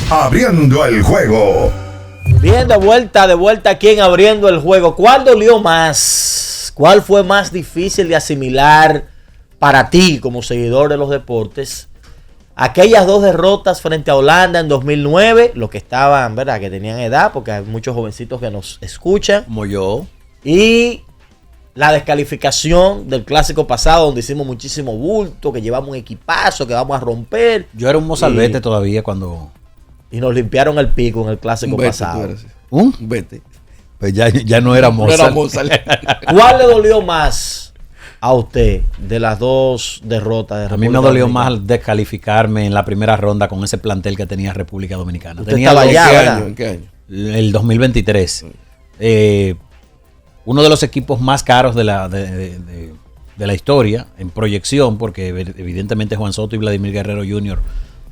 Abriendo el juego. Bien, de vuelta aquí en Abriendo el Juego. ¿Cuál dolió más? ¿Cuál fue más difícil de asimilar para ti como seguidor de los deportes? Aquellas dos derrotas frente a Holanda en 2009, los que estaban, ¿verdad? Que tenían edad, porque hay muchos jovencitos que nos escuchan. Como yo. Y la descalificación del clásico pasado, donde hicimos muchísimo bulto, que llevamos un equipazo, que vamos a romper. Yo era un mozalbete todavía cuando... Y nos limpiaron el pico en el clásico pasado. ¿Un? Vete. Pues ya no era Mozart. No era Mozart. ¿Cuál le dolió más a usted de las dos derrotas? A mí me dolió más descalificarme en la primera ronda con ese plantel que tenía República Dominicana. ¿Usted Tenía estaba allá, ¿En qué año? el 2023. Uno de los equipos más caros de la historia en proyección, porque evidentemente Juan Soto y Vladimir Guerrero Jr.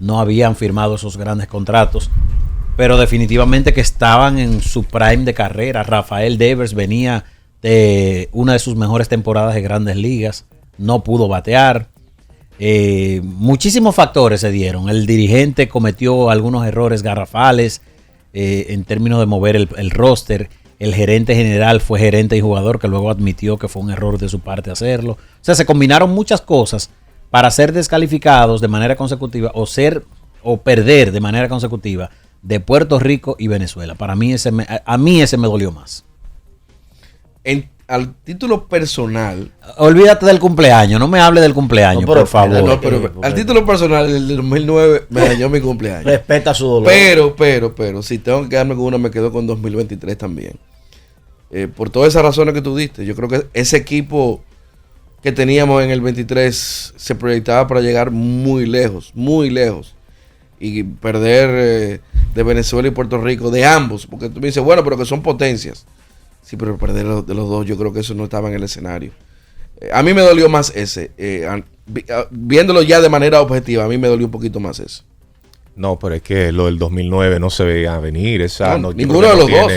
no habían firmado esos grandes contratos, pero definitivamente que estaban en su prime de carrera. Rafael Devers venía de una de sus mejores temporadas de Grandes Ligas, no pudo batear. Muchísimos factores se dieron. El dirigente cometió algunos errores garrafales en términos de mover el roster. El gerente general fue gerente y jugador, que luego admitió que fue un error de su parte hacerlo. O sea, se combinaron muchas cosas para ser descalificados de manera consecutiva o perder de manera consecutiva de Puerto Rico y Venezuela. Para mí a mí ese me dolió más. Al título personal. Olvídate del cumpleaños, no me hable del cumpleaños, No, pero, por favor. No, pero al título personal, el de 2009 me dañó mi cumpleaños. Respeta su dolor. Pero, si tengo que quedarme con una, me quedo con 2023 también. Por todas esas razones que tú diste, yo creo que ese equipo que teníamos en el 23 se proyectaba para llegar muy lejos. Y perder de Venezuela y Puerto Rico, de ambos, porque tú me dices, bueno, pero que son potencias. Sí, pero perder de los dos, yo creo que eso no estaba en el escenario. A mí me dolió más ese. Viéndolo ya de manera objetiva, a mí me dolió un poquito más ese. No, pero es que lo del 2009 no se veía venir. Ninguno de los dos.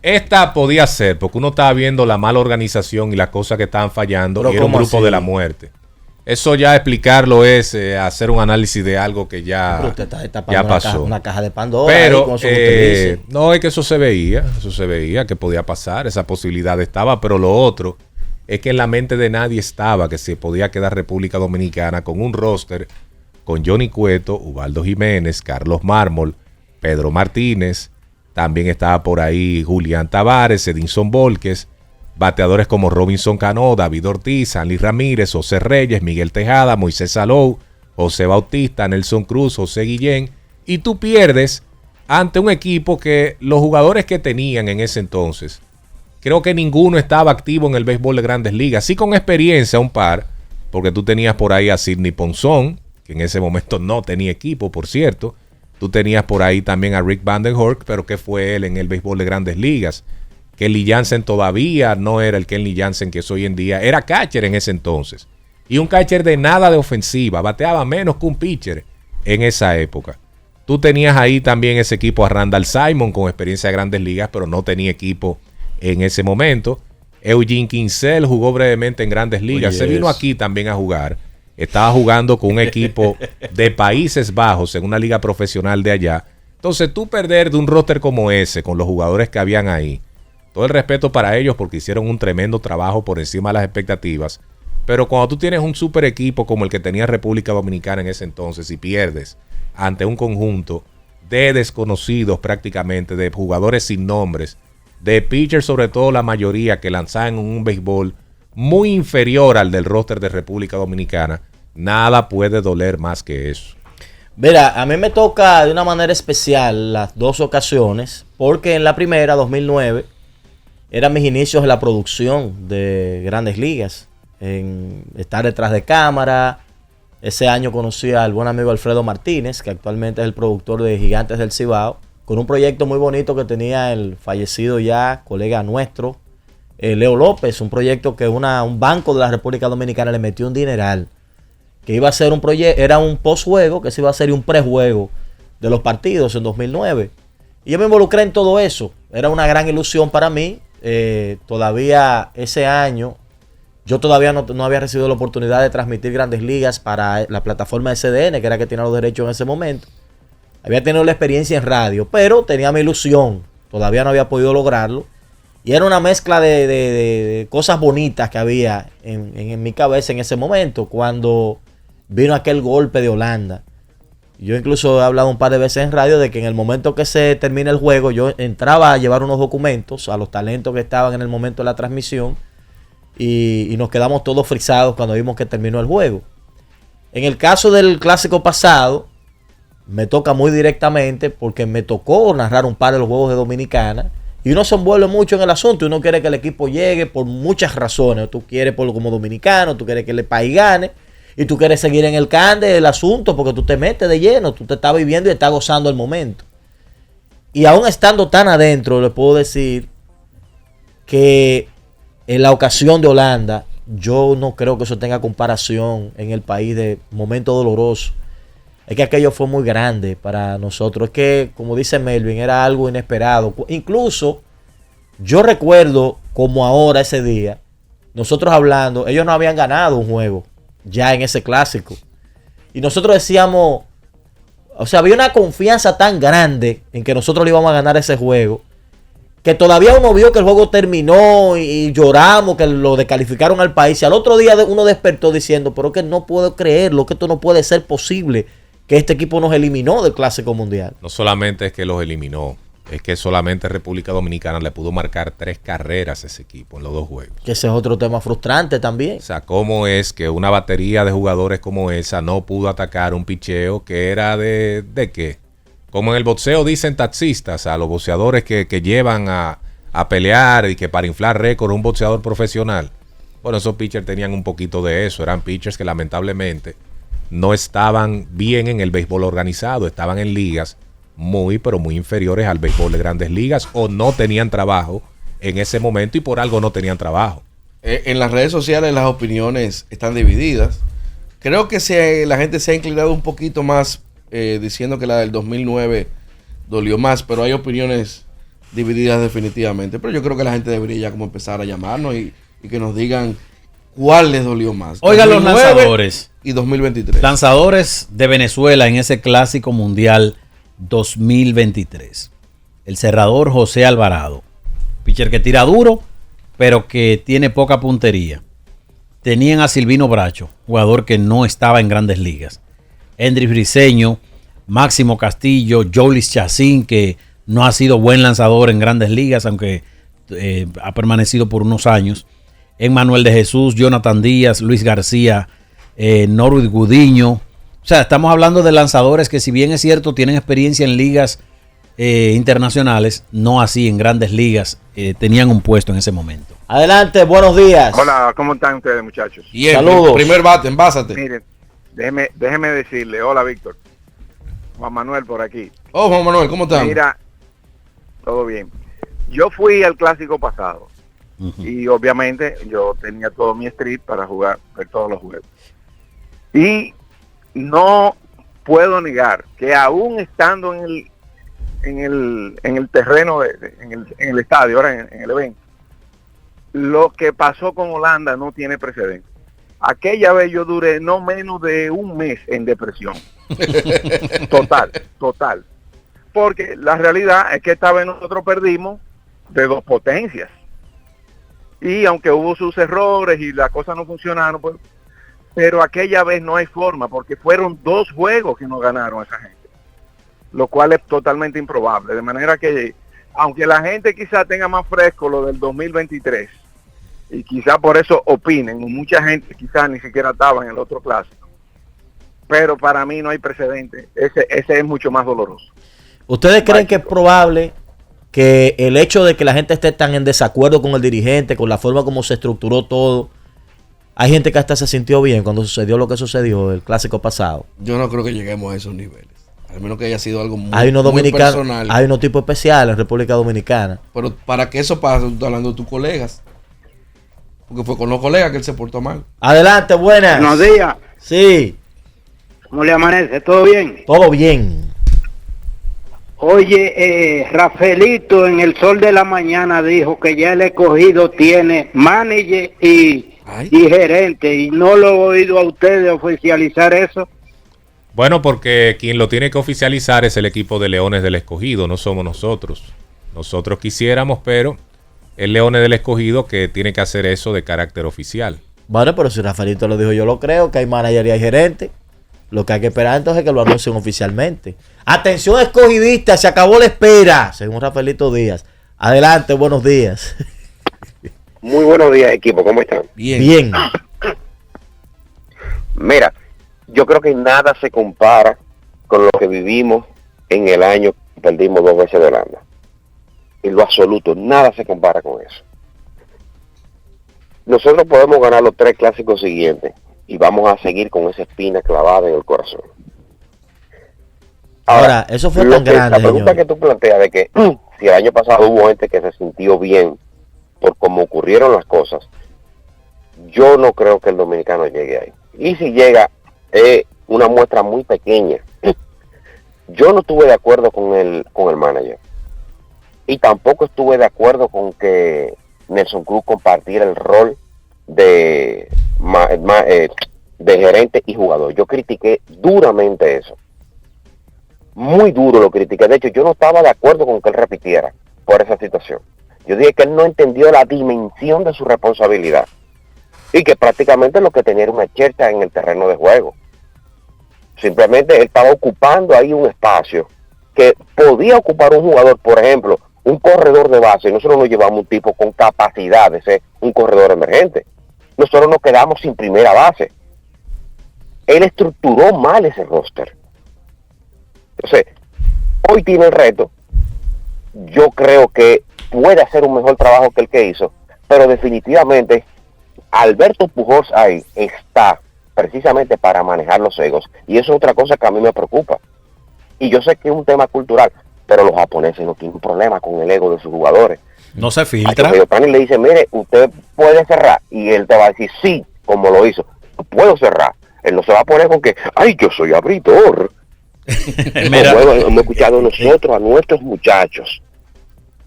Esta podía ser, porque uno estaba viendo la mala organización y las cosas que estaban fallando, pero y era un grupo así? de la muerte. Eso ya explicarlo es hacer un análisis de algo que ya, Pero usted está destapando ya pasó. una caja de Pandora. Pero ahí, con eso que usted dice. no, es que eso se veía que podía pasar, esa posibilidad estaba, pero lo otro es que en la mente de nadie estaba que se podía quedar República Dominicana con un roster con Johnny Cueto, Ubaldo Jiménez, Carlos Mármol, Pedro Martínez, también estaba por ahí Julián Tavares, Edinson Volques, bateadores como Robinson Cano, David Ortiz, Anly Ramírez, José Reyes, Miguel Tejada, Moisés Salou, José Bautista, Nelson Cruz, José Guillén, y tú pierdes ante un equipo que los jugadores que tenían en ese entonces, creo que ninguno estaba activo en el béisbol de Grandes Ligas, sí con experiencia un par, porque tú tenías por ahí a Sidney Ponzón, que en ese momento no tenía equipo, por cierto. Tú tenías por ahí también a Rick Vandenhorst, pero que fue él en el béisbol de Grandes Ligas. Kenley Jansen todavía no era el Kenley Jansen que es hoy en día. Era catcher en ese entonces. Y un catcher de nada de ofensiva. Bateaba menos que un pitcher en esa época. Tú tenías ahí también ese equipo a Randall Simon con experiencia de Grandes Ligas, pero no tenía equipo en ese momento. Eugene Kinsel jugó brevemente en Grandes Ligas. Se vino aquí también a jugar. Estaba jugando con un equipo de Países Bajos en una liga profesional de allá. Entonces tú perder de un roster como ese, con los jugadores que habían ahí, todo el respeto para ellos porque hicieron un tremendo trabajo por encima de las expectativas, pero cuando tú tienes un super equipo como el que tenía República Dominicana en ese entonces y pierdes ante un conjunto de desconocidos prácticamente, de jugadores sin nombres, de pitchers sobre todo la mayoría que lanzaban un béisbol muy inferior al del roster de República Dominicana, nada puede doler más que eso. Mira, a mí me toca de una manera especial las dos ocasiones, porque en la primera, 2009, eran mis inicios en la producción de Grandes Ligas, en estar detrás de cámara. Ese año conocí al buen amigo Alfredo Martínez, que actualmente es el productor de Gigantes del Cibao, con un proyecto muy bonito que tenía el fallecido ya colega nuestro, Leo López, un proyecto que un banco de la República Dominicana le metió un dineral, que iba a ser un proyecto, era un postjuego, que se iba a hacer un prejuego de los partidos en 2009. Y yo me involucré en todo eso. Era una gran ilusión para mí. Todavía ese año, yo todavía no había recibido la oportunidad de transmitir Grandes Ligas para la plataforma de CDN, que era que tenía los derechos en ese momento. había tenido la experiencia en radio, pero tenía mi ilusión. Todavía no había podido lograrlo. Y era una mezcla de cosas bonitas que había en mi cabeza en ese momento, cuando vino aquel golpe de Holanda. Yo incluso he hablado un par de veces en radio de que en el momento que se termina el juego, yo entraba a llevar unos documentos a los talentos que estaban en el momento de la transmisión y nos quedamos todos frisados cuando vimos que terminó el juego. En el caso del clásico pasado, me toca muy directamente porque me tocó narrar un par de los juegos de Dominicana y uno se envuelve mucho en el asunto. Uno quiere que el equipo llegue por muchas razones. Tú quieres como dominicano, tú quieres que el país gane. Y tú quieres seguir en el cande del asunto porque tú te metes de lleno, tú te estás viviendo y estás gozando el momento. Y aún estando tan adentro, les puedo decir que en la ocasión de Holanda, yo no creo que eso tenga comparación en el país de momento doloroso. Es que aquello fue muy grande para nosotros. Es que, como dice Melvin, era algo inesperado. Incluso, yo recuerdo como ahora ese día, nosotros hablando, ellos no habían ganado un juego ya en ese clásico. Y nosotros decíamos, o sea, había una confianza tan grande en que nosotros le íbamos a ganar ese juego, que todavía uno vio que el juego terminó y lloramos, que lo descalificaron al país. Y al otro día uno despertó diciendo, pero que no puedo creerlo, que esto no puede ser posible, que este equipo nos eliminó del Clásico Mundial. No solamente es que los eliminó, es que solamente República Dominicana le pudo marcar 3 carreras a ese equipo en los 2 juegos. Que ese es otro tema frustrante también. O sea, ¿cómo es que una batería de jugadores como esa no pudo atacar un picheo que era de qué? Como en el boxeo dicen taxistas, a los boxeadores que llevan a pelear y que para inflar récord un boxeador profesional. Bueno, esos pitchers tenían un poquito de eso. Eran pitchers que lamentablemente no estaban bien en el béisbol organizado, estaban en ligas muy, pero muy inferiores al béisbol de Grandes Ligas, o no tenían trabajo en ese momento y por algo no tenían trabajo. En las redes sociales las opiniones están divididas. Creo que la gente se ha inclinado un poquito más diciendo que la del 2009 dolió más, pero hay opiniones divididas definitivamente. Pero yo creo que la gente debería ya como empezar a llamarnos y que nos digan cuál les dolió más. Oigan los lanzadores. Y 2023. Lanzadores de Venezuela en ese Clásico Mundial 2023. El cerrador José Alvarado, pitcher que tira duro pero que tiene poca puntería. Tenían a Silvino Bracho, jugador que no estaba en Grandes Ligas. Hendrix Briceño, Máximo Castillo, Jolis Chacín, que no ha sido buen lanzador en Grandes Ligas, aunque ha permanecido por unos años. Emmanuel de Jesús, Jonathan Díaz, Luis García, Norwood Gudiño. O sea, estamos hablando de lanzadores que, si bien es cierto, tienen experiencia en ligas internacionales, no así en Grandes Ligas, tenían un puesto en ese momento. Adelante, buenos días. Hola, ¿cómo están ustedes, muchachos? Bien, saludos. Primer bate, envásate. Miren, déjeme decirle, hola Víctor, Juan Manuel por aquí. Oh, Juan Manuel, ¿cómo estás? Mira, todo bien. Yo fui al clásico pasado y obviamente yo tenía todo mi street para ver todos los juegos. Y no puedo negar que aún estando en el terreno, en el estadio, ahora en el evento, lo que pasó con Holanda no tiene precedente. Aquella vez yo duré no menos de un mes en depresión. Total. Porque la realidad es que esta vez nosotros perdimos de 2 potencias. Y aunque hubo sus errores y las cosas no funcionaron, pues, pero aquella vez no hay forma, porque fueron 2 juegos que nos ganaron a esa gente. Lo cual es totalmente improbable. De manera que, aunque la gente quizá tenga más fresco lo del 2023, y quizá por eso opinen, mucha gente quizá ni siquiera estaba en el otro clásico, pero para mí no hay precedente. Ese es mucho más doloroso. ¿Ustedes creen que es probable que el hecho de que la gente esté tan en desacuerdo con el dirigente, con la forma como se estructuró todo, hay gente que hasta se sintió bien cuando sucedió lo que sucedió el clásico pasado? Yo no creo que lleguemos a esos niveles. Al menos que haya sido algo muy, hay unos muy personal. Hay unos tipos especiales en República Dominicana. Pero para que eso pase, tú estás hablando de tus colegas. Porque fue con los colegas que él se portó mal. Adelante, buenas. Buenos días. Sí. ¿Cómo le amanece? ¿Todo bien? Todo bien. Oye, Rafaelito en el Sol de la Mañana dijo que ya el escogido tiene manager y gerente, y no lo he oído a ustedes oficializar eso. Bueno, porque quien lo tiene que oficializar es el equipo de Leones del Escogido, no somos nosotros. Nosotros quisiéramos, pero el Leones del Escogido que tiene que hacer eso de carácter oficial. Bueno, pero si Rafaelito lo dijo, yo lo creo, que hay manager y hay gerente. Lo que hay que esperar entonces es que lo anuncien oficialmente. Atención, escogidista, se acabó la espera, según Rafaelito Díaz. Adelante, buenos días. Muy buenos días, equipo, ¿cómo están? Bien. Mira, yo creo que nada se compara con lo que vivimos en el año que perdimos 2 veces de Holanda. En lo absoluto, nada se compara con eso. Nosotros podemos ganar los 3 clásicos siguientes y vamos a seguir con esa espina clavada en el corazón. Ahora, eso fue tan grande. La pregunta señor, que tú planteas de que si el año pasado hubo gente que se sintió bien por cómo ocurrieron las cosas, yo no creo que el dominicano llegue ahí. Y si llega, es una muestra muy pequeña. Yo no estuve de acuerdo con el manager. Y tampoco estuve de acuerdo con que Nelson Cruz compartiera el rol de gerente y jugador. Yo critiqué duramente eso. Muy duro lo critiqué. De hecho, yo no estaba de acuerdo con que él repitiera por esa situación. Yo dije que él no entendió la dimensión de su responsabilidad. Y que prácticamente lo que tenía era una chercha en el terreno de juego. Simplemente él estaba ocupando ahí un espacio que podía ocupar un jugador, por ejemplo, un corredor de base. Nosotros nos llevamos un tipo con capacidad de ser un corredor emergente. Nosotros nos quedamos sin primera base. Él estructuró mal ese roster. Entonces, hoy tiene el reto. Yo creo que puede hacer un mejor trabajo que el que hizo, pero definitivamente Alberto Pujols ahí está precisamente para manejar los egos, y eso es otra cosa que a mí me preocupa. Y yo sé que es un tema cultural, pero los japoneses no tienen problema con el ego de sus jugadores. No se A filtra. Otani le dice, mire, usted puede cerrar, y él te va a decir sí, como lo hizo. Puedo cerrar. Él no se va a poner con que, ay, yo soy abridor. Mira, Como hemos escuchado nosotros a nuestros muchachos.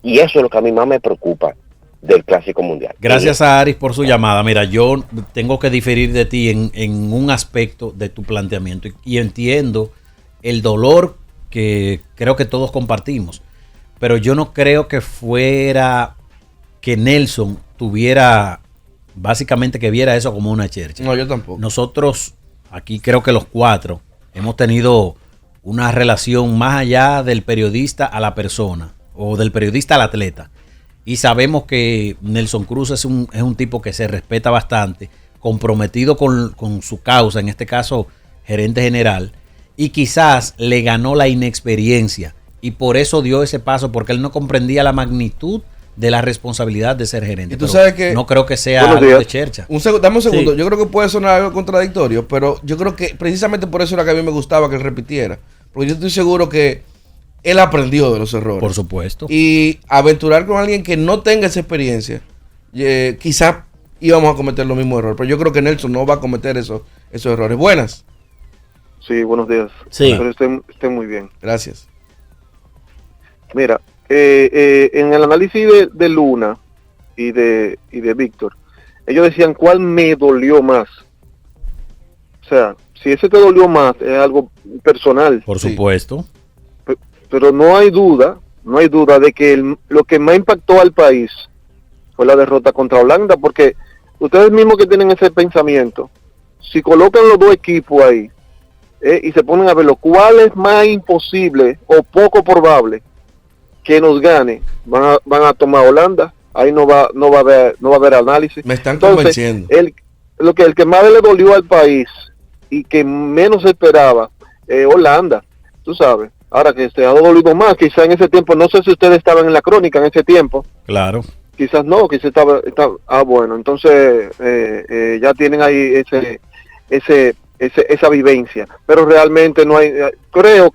Y eso es lo que a mí más me preocupa del Clásico Mundial. gracias a Aris por su llamada. Mira, yo tengo que diferir de ti en un aspecto de tu planteamiento y entiendo el dolor que creo que todos compartimos, pero yo no creo que fuera que Nelson tuviera básicamente que viera eso como una chercha. No, yo tampoco. Nosotros aquí creo que los 4 hemos tenido una relación más allá del periodista a la persona o del periodista al atleta. Y sabemos que Nelson Cruz es un tipo que se respeta bastante, comprometido con su causa, en este caso gerente general, y quizás le ganó la inexperiencia y por eso dio ese paso, porque él no comprendía la magnitud de la responsabilidad de ser gerente. Y tú Pero sabes que... no creo que sea Buenos algo días. de chercha. Dame un segundo. Sí. Yo creo que puede sonar algo contradictorio, pero yo creo que precisamente por eso era que a mí me gustaba que él repitiera. Porque yo estoy seguro que él aprendió de los errores. Por supuesto. Y aventurar con alguien que no tenga esa experiencia, quizás íbamos a cometer los mismos errores. Pero yo creo que Nelson no va a cometer esos errores. Buenas. Sí, buenos días. Sí. Pero estén muy bien. Gracias. Mira, en el análisis de Luna y de Víctor, ellos decían cuál me dolió más. O sea, si ese te dolió más es algo personal, Por Sí. supuesto. pero no hay duda de que lo que más impactó al país fue la derrota contra Holanda, porque ustedes mismos que tienen ese pensamiento, si colocan los dos equipos ahí y se ponen a verlo, ¿cuál es más imposible o poco probable que nos gane? Van a tomar Holanda, ahí no va a haber análisis. Me están Entonces, convenciendo. el que más le dolió al país y que menos esperaba, Holanda, tú sabes. Ahora que se ha dolido más, quizá en ese tiempo, no sé si ustedes estaban en la crónica en ese tiempo, Claro. quizás no, quizás estaba bueno, entonces ya tienen ahí esa vivencia, pero realmente no hay, creo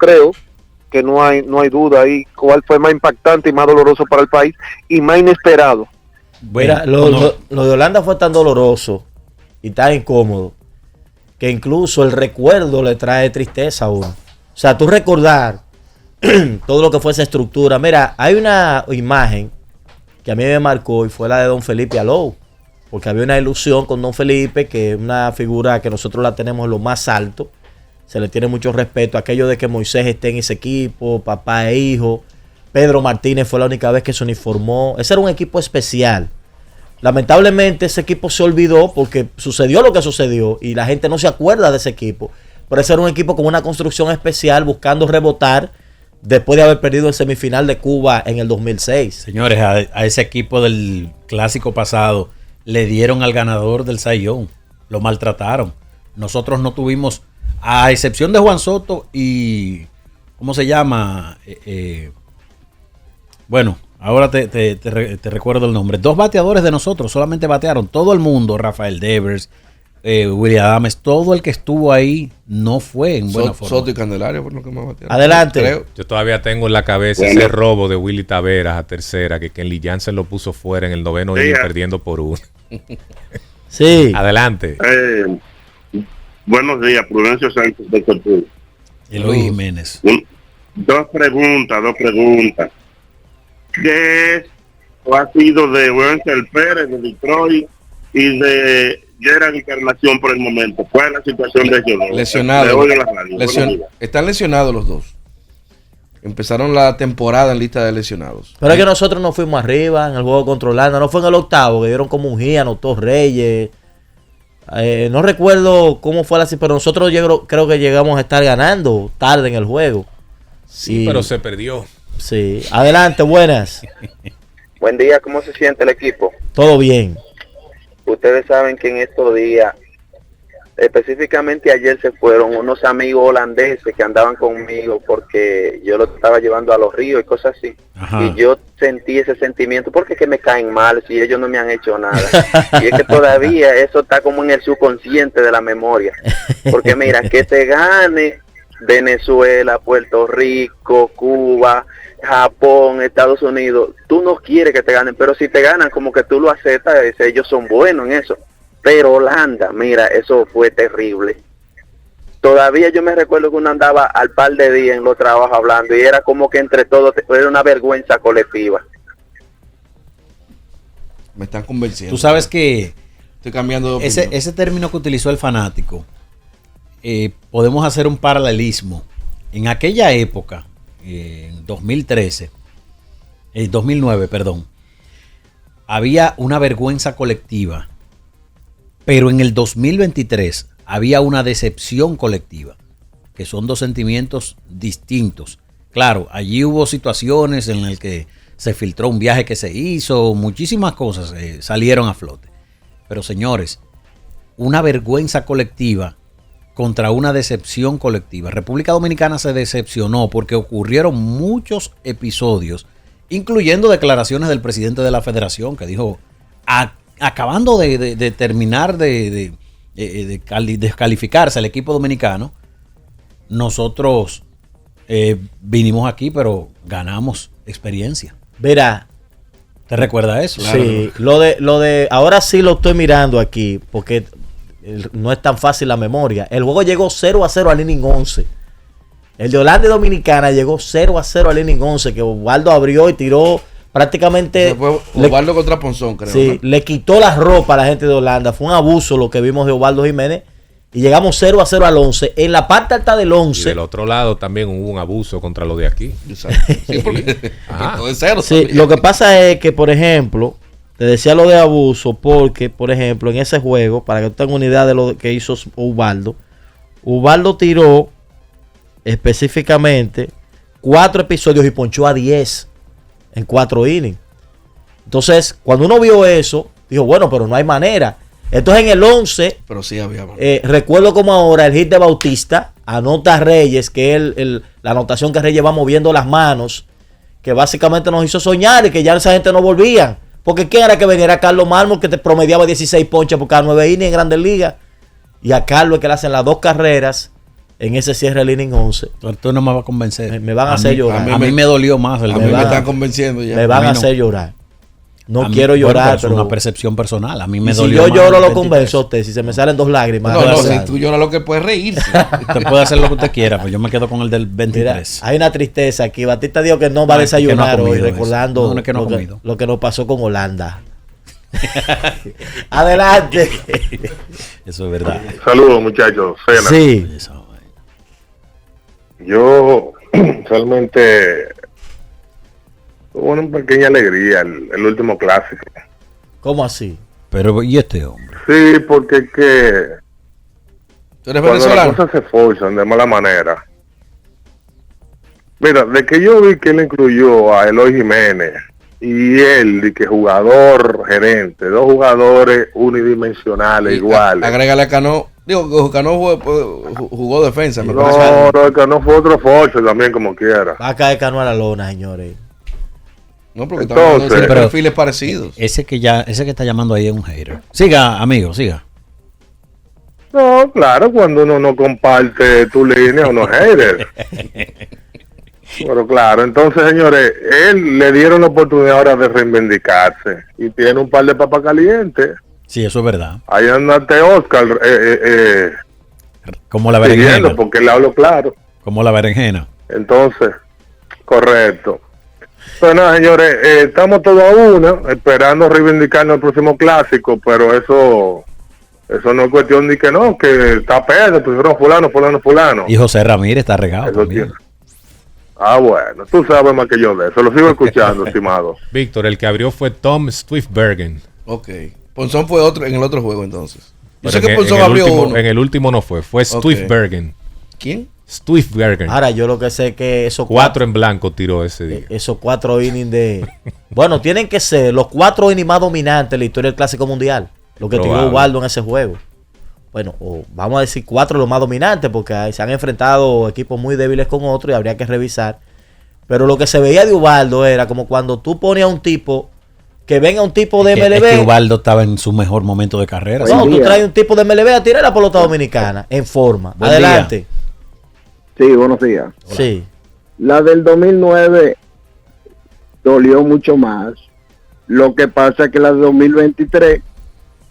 que no hay duda ahí cuál fue más impactante y más doloroso para el país y más inesperado. Mira, Bueno, lo de Holanda fue tan doloroso y tan incómodo que incluso el recuerdo le trae tristeza a uno. O sea, tú recordar todo lo que fue esa estructura. Mira, hay una imagen que a mí me marcó y fue la de Don Felipe Alou, porque había una ilusión con Don Felipe, que es una figura que nosotros la tenemos en lo más alto, se le tiene mucho respeto. Aquello de que Moisés esté en ese equipo, papá e hijo. Pedro Martínez fue la única vez que se uniformó. Ese era un equipo especial. Lamentablemente ese equipo se olvidó porque sucedió lo que sucedió y la gente no se acuerda de ese equipo. Pero ese era un equipo con una construcción especial buscando rebotar después de haber perdido el semifinal de Cuba en el 2006. Señores, a ese equipo del clásico pasado le dieron al ganador del Cy Young. Lo maltrataron. Nosotros no tuvimos, a excepción de Juan Soto y... ¿Cómo se llama? Bueno, ahora te recuerdo el nombre. 2 bateadores de nosotros solamente batearon. Todo el mundo, Rafael Devers, William Adames, todo el que estuvo ahí no fue en buena forma. Soto y Candelario por lo que más batearon. Adelante. Creo. Yo todavía tengo en la cabeza ese robo de Willy Taveras a tercera, que Kenley Jansen lo puso fuera en el 9º inning perdiendo por 1. Sí. Adelante. Buenos días, Prudencio Sánchez de Tortuga. Eloy Jiménez. Dos preguntas. ¿Qué ha sido de Wenzel Pérez de Detroit y de Gerard Encarnación por el momento? ¿Cuál es la situación de ellos? Lesionados. Están lesionados los dos. Empezaron la temporada en lista de lesionados. Pero es que nosotros no fuimos arriba en el juego contra Holanda. No fue en el 8º que dieron como un gira, anotó Reyes. No recuerdo cómo fue así, pero nosotros creo que llegamos a estar ganando tarde en el juego. Sí, pero se perdió. Sí. Adelante, buenas. Buen día, ¿cómo se siente el equipo? Todo bien. Ustedes saben que en estos días, específicamente ayer, se fueron unos amigos holandeses que andaban conmigo porque yo los estaba llevando a los ríos y cosas así. Ajá. Y yo sentí ese sentimiento porque es que me caen mal si ellos no me han hecho nada. Y es que todavía eso está como en el subconsciente de la memoria. Porque mira, que te gane Venezuela, Puerto Rico, Cuba, Japón, Estados Unidos, tú no quieres que te ganen, pero si te ganan como que tú lo aceptas, ellos son buenos en eso. Pero Holanda, mira, eso fue terrible. Todavía yo me recuerdo que uno andaba al par de días en los trabajos hablando y era como que entre todos era una vergüenza colectiva. Me están convenciendo. Tú sabes que estoy cambiando de ese término que utilizó el fanático, podemos hacer un paralelismo. En aquella época, en 2009, perdón, había una vergüenza colectiva, pero en el 2023 había una decepción colectiva, que son dos sentimientos distintos. Claro, allí hubo situaciones en las que se filtró un viaje que se hizo, muchísimas cosas salieron a flote. Pero señores, una vergüenza colectiva contra una decepción colectiva. República Dominicana se decepcionó porque ocurrieron muchos episodios, incluyendo declaraciones del presidente de la federación que dijo, acabando de terminar de descalificarse al equipo dominicano, nosotros vinimos aquí, pero ganamos experiencia. Verá. ¿Te recuerda eso? Sí, claro. Lo de ahora sí lo estoy mirando aquí, porque no es tan fácil la memoria. El juego llegó 0-0 al inning 11. El de Holanda y Dominicana llegó 0-0 al inning 11, que Osvaldo abrió y tiró prácticamente. Osvaldo contra Ponzón, creo. Sí, ¿no? Le quitó la ropa a la gente de Holanda. Fue un abuso lo que vimos de Osvaldo Jiménez. Y llegamos 0-0 al 11. En la parte alta del 11. Y del otro lado también hubo un abuso contra los de aquí. Exacto. Sí, porque todo es cero. Sí, lo que pasa es que, por ejemplo, te decía lo de abuso, porque, por ejemplo, en ese juego, para que tú tengas una idea de lo que hizo Osvaldo tiró específicamente 4 episodios y ponchó a 10 en 4 innings. Entonces, cuando uno vio eso, dijo, bueno, pero no hay manera. Entonces en el 11, pero sí había manera. Recuerdo como ahora el hit de Bautista, anota Reyes, que es la anotación que Reyes va moviendo las manos, que básicamente nos hizo soñar y que ya esa gente no volvía. Porque ¿quién era que venía? Era Carlos Mármol, que te promediaba 16 ponches por cada 9 innings en Grandes Ligas. Y a Carlos es que le hacen las 2 carreras en ese cierre del inning 11. Tú no me vas a convencer. Me van a hacer llorar. A mí me dolió más. A mí me están convenciendo ya. Me van a hacer llorar. No quiero llorar, pero es una percepción personal. A mí me si dolió. Si yo lloro, lo convenzo a usted. Si se me salen 2 lágrimas. No, si tú lloras, lo que puedes reírse. Usted puede hacer lo que usted quiera, pero yo me quedo con el del 23. Mira, hay una tristeza aquí. Batista dijo que no va a desayunar hoy, recordando lo que nos pasó con Holanda. Adelante. Eso es verdad. Saludos, muchachos. Sí. Yo realmente tuve una pequeña alegría el último clásico. ¿Cómo así? Pero, ¿y este hombre? Sí, porque es que ¿Tú eres cuando las venezolano? cosas se forzan de mala manera. Mira, de que yo vi que él incluyó a Eloy Jiménez y él, de que jugador gerente, dos jugadores unidimensionales iguales. Agrégale a Cano. Digo, que Cano jugó defensa. me parece. No, que no fue otro force también como quiera. Va a caer Cano a la lona, señores. No, porque estamos hablando de Entonces, perfiles parecidos. Ese que está llamando ahí es un hater. Siga, amigo, siga. No, claro, cuando uno no comparte tu línea, uno es hater. Pero claro, entonces, señores, él le dieron la oportunidad ahora de reivindicarse y tiene un par de papas calientes. Sí, eso es verdad. Ahí andate Oscar Como la siguiendo, berenjena. porque le hablo claro. Como la berenjena. Entonces, correcto. Pero nada, señores, estamos todos a una, esperando reivindicarnos el próximo clásico, pero eso no es cuestión de que no, que está Pedro, pusieron fulano. Y José Ramírez está regado Eso también. tiene. Ah, bueno, tú sabes más que yo de eso, lo sigo escuchando, estimado. Víctor, el que abrió fue Tom Swiftbergen. Ok. Ponzón fue otro en el otro juego entonces. Yo Pero sé que en Ponzón el abrió último, uno. en el último no fue Ok. Swiftbergen. ¿Quién? Swiftbergen. Ahora, yo lo que sé es que esos 4 en blanco tiró ese día. esos 4 innings de... Bueno, tienen que ser los 4 innings más dominantes de la historia del Clásico Mundial. Lo que tiró Probable. Ubaldo en ese juego. Bueno, o vamos a decir 4 los más dominantes, porque se han enfrentado equipos muy débiles con otros y habría que revisar. Pero lo que se veía de Ubaldo era como cuando tú ponías a un tipo, que venga un tipo de MLB. Es que Ubaldo estaba en su mejor momento de carrera. No, Buen tú día. traes un tipo de MLB a tirar la pelota dominicana en forma. Buen Adelante. Sí, buenos días. Sí. La del 2009 dolió mucho más. Lo que pasa es que la de 2023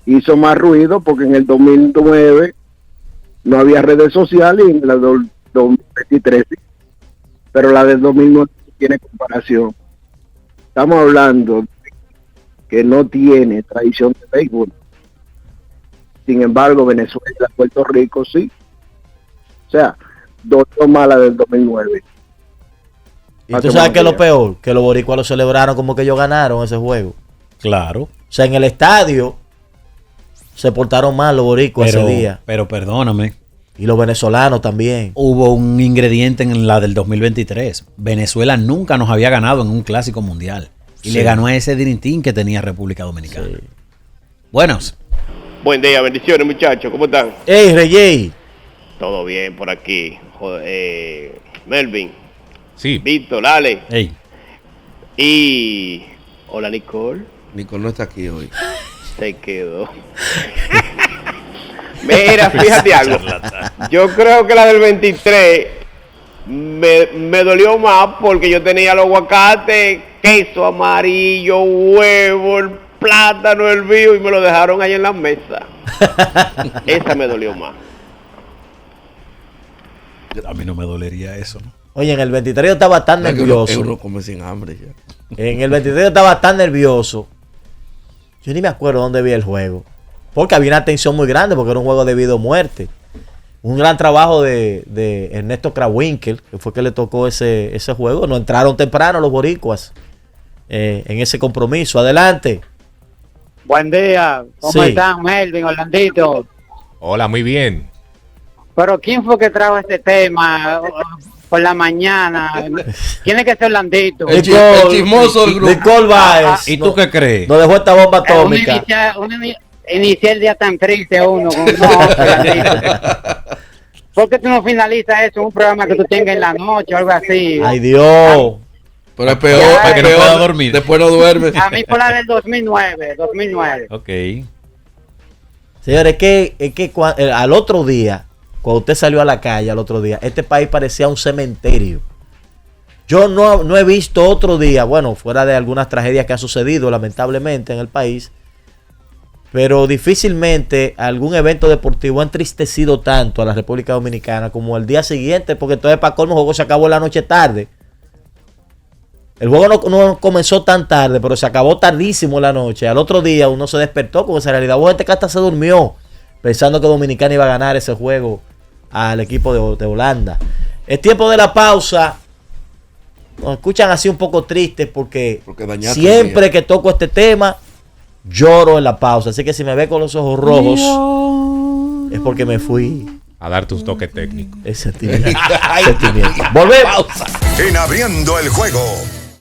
hizo más ruido porque en el 2009 no había redes sociales y en la del 2023 sí. Pero la del 2009 tiene comparación. Estamos hablando que no tiene tradición de béisbol. Sin embargo, Venezuela, Puerto Rico sí. O sea, dolió más la del 2009. Y tú sabes que es lo peor, que los boricuas lo celebraron como que ellos ganaron ese juego. Claro. O sea, en el estadio se portaron mal los boricuas ese día. Pero perdóname. Y los venezolanos también. Hubo un ingrediente en la del 2023. Venezuela nunca nos había ganado en un clásico mundial. Y Sí. le ganó a ese Diritín que tenía República Dominicana. Buenos. Buen día, bendiciones muchachos, ¿cómo están? ¡Ey, Reyey! Todo bien por aquí. Melvin, Sí. Víctor, Ale Ey. y... Hola Nicole, Nicole no está aquí hoy. se quedó. Mira, fíjate algo. Yo creo que la del 23 me dolió más porque yo tenía los aguacates, queso amarillo, huevo, el plátano, el vivo y me lo dejaron ahí en la mesa. Esa me dolió más. A mí no me dolería eso, ¿no? Oye, en el 23 yo estaba tan Es que nervioso. uno come sin hambre ya. En el 23 yo estaba tan nervioso. Yo ni me acuerdo dónde vi el juego. Porque había una tensión muy grande porque era un juego de vida o muerte. Un gran trabajo de Ernesto Krawinkel, que fue que le tocó ese juego. No entraron temprano los boricuas en ese compromiso. Adelante. Buen día, ¿cómo Sí. están, Melvin, Orlandito? Hola, muy bien. Pero ¿quién fue que trajo este tema por la mañana? Tiene que ser Orlandito. El chismoso del grupo. Nicole Baez. ¿Y tú qué crees? Nos dejó esta bomba atómica. Iniciar el día tan triste uno. ¿Por qué tú no finalizas eso en un programa que tú tengas en la noche o algo así? Ay, Dios. Pero es peor, Ya, es que no peor. pueda dormir. Después no duerme. A mí por la del 2009. Ok. Señores, es que al otro día, cuando usted salió a la calle al otro día, este país parecía un cementerio. Yo no he visto otro día, bueno, fuera de algunas tragedias que han sucedido lamentablemente en el país, pero difícilmente algún evento deportivo ha entristecido tanto a la República Dominicana como el día siguiente, porque entonces para colmo el juego se acabó en la noche tarde. El juego no comenzó tan tarde, pero se acabó tardísimo en la noche. Al otro día uno se despertó con esa realidad. Hubo gente que hasta se durmió pensando que Dominicana iba a ganar ese juego al equipo de Holanda. Es tiempo de la pausa. Nos escuchan así un poco tristes porque siempre que toco este tema lloro en la pausa. Así que si me ve con los ojos rojos es porque me fui a darte un toque técnico. Ese sentimiento. Volvemos. En Abriendo el Juego.